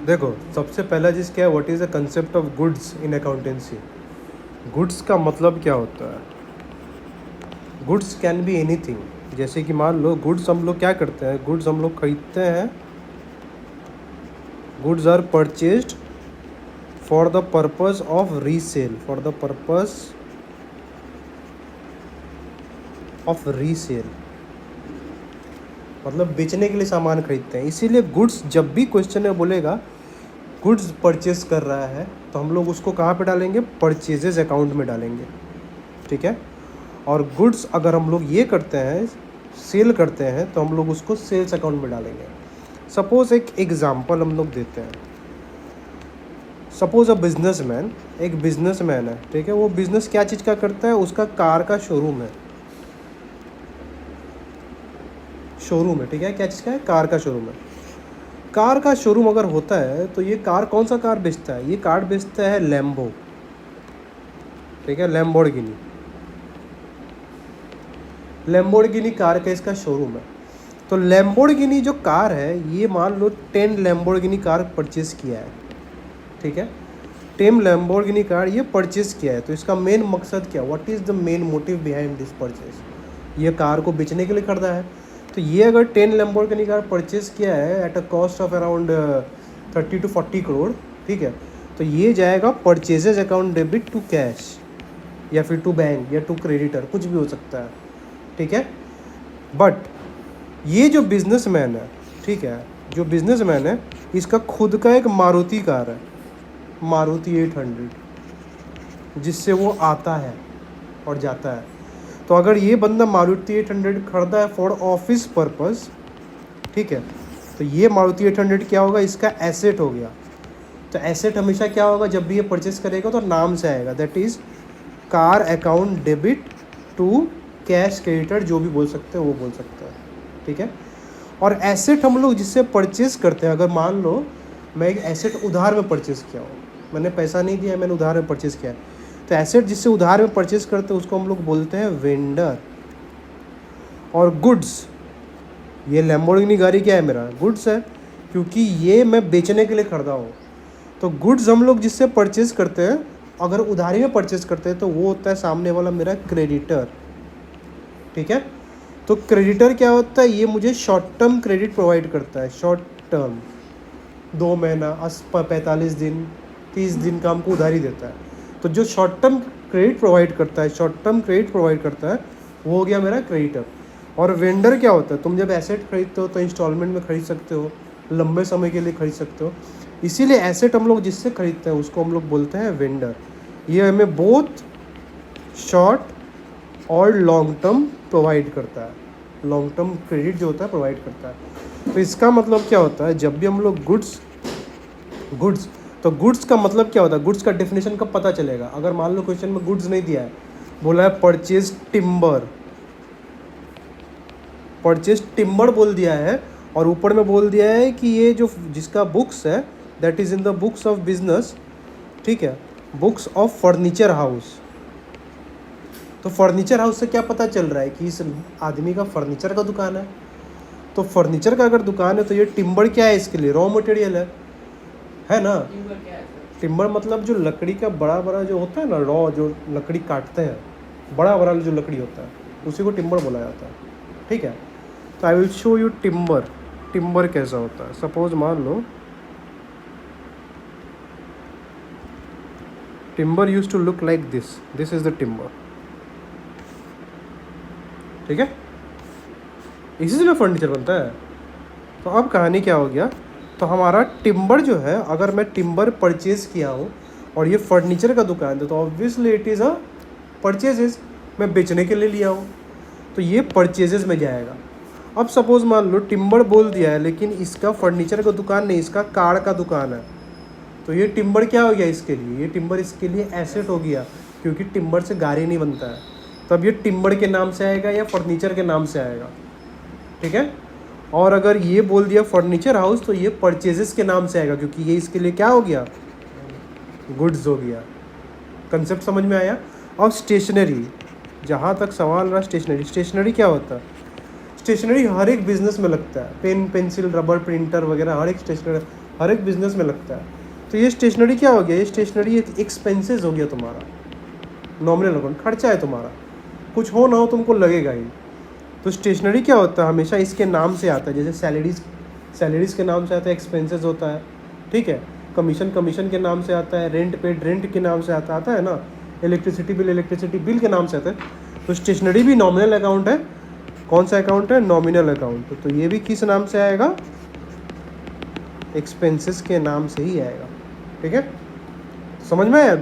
देखो, सबसे पहला चीज़ क्या है, what is the concept of goods in accountancy. Goods का मतलब क्या होता है? Goods can be anything. जैसे कि मान लो गुड्स हम लोग क्या करते हैं, गुड्स हम लोग खरीदते हैं। Goods are purchased for the purpose of resale, for the purpose of resale, मतलब बेचने के लिए सामान खरीदते हैं। इसीलिए गुड्स, जब भी क्वेश्चन में बोलेगा गुड्स परचेज कर रहा है, तो हम लोग उसको कहाँ पे डालेंगे? परचेजेज अकाउंट में डालेंगे, ठीक है। और गुड्स अगर हम लोग ये करते हैं, सेल करते हैं, तो हम लोग उसको सेल्स अकाउंट में डालेंगे। सपोज़ एक एग्ज़ाम्पल हम लोग देते हैं। सपोज़ एक बिजनेसमैन है, ठीक है। वो बिज़नेस क्या चीज़ का करता है? उसका कार का शोरूम है, ठीक है। क्या चीज़ का है? कार का शोरूम है। कार का शोरूम अगर होता है तो ये कार कौन सा कार बेचता है? ये कार बेचता है लैम्बो, ठीक है, लैम्बोर्गिनी कार का इसका शोरूम है। तो लैम्बोर्गिनी जो कार है, ये मान लो 10 लैम्बोर्गिनी कार परचेज़ किया है, ठीक है। 10 लैम्बोर्गिनी कार ये परचेज़ किया है, तो इसका मेन मकसद क्या? What is the main motive behind this purchase? ये कार को बेचने के लिए खरीदा है। तो ये अगर 10 लैम्बोर्गिनी कार परचेज़ किया है at a cost of around 30 to 40 crore, ठीक है, तो ये जाएगा purchases account debit to cash, या फिर टू बैंक, या टू क्रेडिटर, कुछ भी हो सकता है, ठीक है। बट ये जो बिजनेसमैन है, ठीक है, जो बिजनेसमैन है, इसका खुद का एक मारुति कार है, मारुति 800, जिससे वो आता है और जाता है। तो अगर ये बंदा मारुति 800 खरीदा है फॉर ऑफिस पर्पस, ठीक है, तो ये मारुति 800 क्या होगा? इसका एसेट हो गया। तो एसेट हमेशा क्या होगा? जब भी ये परचेस करेगा तो नाम से आएगा, that is car account debit to cash creditor, जो भी बोल सकते हैं वो बोल सकते हैं, ठीक है। और एसेट हम लोग जिससे परचेज़ करते हैं, अगर मान लो मैं एक एसेट उधार में परचेज़ किया हूँ, मैंने पैसा नहीं दिया, मैंने उधार में परचेज़ किया है, तो एसेट जिससे उधार में परचेज़ करते हैं उसको हम लोग बोलते हैं वेंडर। और गुड्स, ये लैम्बोर्गिनी गाड़ी क्या है? मेरा गुड्स है, क्योंकि ये मैं बेचने के लिए खरीदा हूँ। तो गुड्स हम लोग जिससे परचेज़ करते हैं, अगर उधारी में परचेज़ करते हैं, तो वो होता है सामने वाला मेरा क्रेडिटर, ठीक है। तो क्रेडिटर क्या होता है? ये मुझे शॉर्ट टर्म क्रेडिट प्रोवाइड करता है। शॉर्ट टर्म 2 महीना, 45 दिन, 30 दिन का हमको उधारी देता है। तो जो शॉर्ट टर्म क्रेडिट प्रोवाइड करता है, वो हो गया मेरा क्रेडिटर। और वेंडर क्या होता है? तुम जब एसेट खरीदते हो तो इंस्टॉलमेंट में खरीद सकते हो, लंबे समय के लिए खरीद सकते हो। इसीलिए एसेट हम लोग जिससे खरीदते हैं उसको हम लोग बोलते हैं वेंडर। ये हमें बोथ शॉर्ट और लॉन्ग टर्म प्रोवाइड करता है, लॉन्ग टर्म क्रेडिट जो होता है प्रोवाइड करता है। तो इसका मतलब क्या होता है? जब भी हम लोग गुड्स तो गुड्स का मतलब क्या होता है? गुड्स का डेफिनेशन कब पता चलेगा? अगर मान लो क्वेश्चन में गुड्स नहीं दिया है, बोला है परचेज टिम्बर बोल दिया है, और ऊपर में बोल दिया है कि ये जो जिसका बुक्स है that is in the books of business, ठीक है, बुक्स ऑफ फर्नीचर हाउस। तो फर्नीचर हाउस से क्या पता चल रहा है कि इस आदमी का फर्नीचर का दुकान है। तो फर्नीचर का अगर दुकान है तो ये टिम्बर क्या है? इसके लिए रॉ मटेरियल है ना। टिम्बर मतलब जो लकड़ी का बड़ा बड़ा जो होता है ना, रॉ जो लकड़ी काटते हैं, बड़ा बड़ा जो लकड़ी होता है, उसी को टिम्बर बोला जाता है, ठीक है। तो I will show you timber कैसा होता है। सपोज मान लो timber use to look like this is the timber, ठीक है। इसी से फर्नीचर बनता है। तो अब कहानी क्या हो गया? तो हमारा टिम्बर जो है, अगर मैं टिम्बर परचेज़ किया हूँ और ये फर्नीचर का दुकान है, तो obviously it is a purchases, मैं बेचने के लिए लिया हूँ, तो ये परचेजेस में जाएगा। अब सपोज़ मान लो टिम्बर बोल दिया है, लेकिन इसका फर्नीचर का दुकान नहीं, इसका कार का दुकान है, तो ये टिम्बर क्या हो गया इसके लिए? ये टिम्बर इसके लिए एसेट हो गया, क्योंकि टिम्बर से गाड़ी नहीं बनता है। तब ये टिम्बर के नाम से आएगा या फर्नीचर के नाम से आएगा, ठीक है। और अगर ये बोल दिया फर्नीचर हाउस, तो ये परचेजेस के नाम से आएगा, क्योंकि ये इसके लिए क्या हो गया? गुड्स हो गया। कंसेप्ट समझ में आया? और स्टेशनरी, जहाँ तक सवाल रहा स्टेशनरी क्या होता है? स्टेशनरी हर एक बिजनेस में लगता है। पेन, पेंसिल, रबर, प्रिंटर वगैरह हर एक स्टेशनरी हर एक बिजनेस में लगता है। तो ये स्टेशनरी क्या हो गया, ये स्टेशनरी एक एक्सपेंसेस हो गया तुम्हारा, नॉमिनल अकाउंट, खर्चा है तुम्हारा, कुछ हो ना हो तुमको लगेगा ही। तो स्टेशनरी क्या होता है, हमेशा इसके नाम से आता है, जैसे सैलरीज के नाम से आता है, एक्सपेंसेस होता है, ठीक है, कमीशन के नाम से आता है, रेंट पेड रेंट के नाम से आता है ना, इलेक्ट्रिसिटी बिल के नाम से आता है। तो स्टेशनरी भी नॉमिनल अकाउंट है। कौन सा अकाउंट है, नॉमिनल अकाउंट। तो ये भी किस नाम से आएगा, एक्सपेंसेस के नाम से ही आएगा, ठीक है, समझ में आया।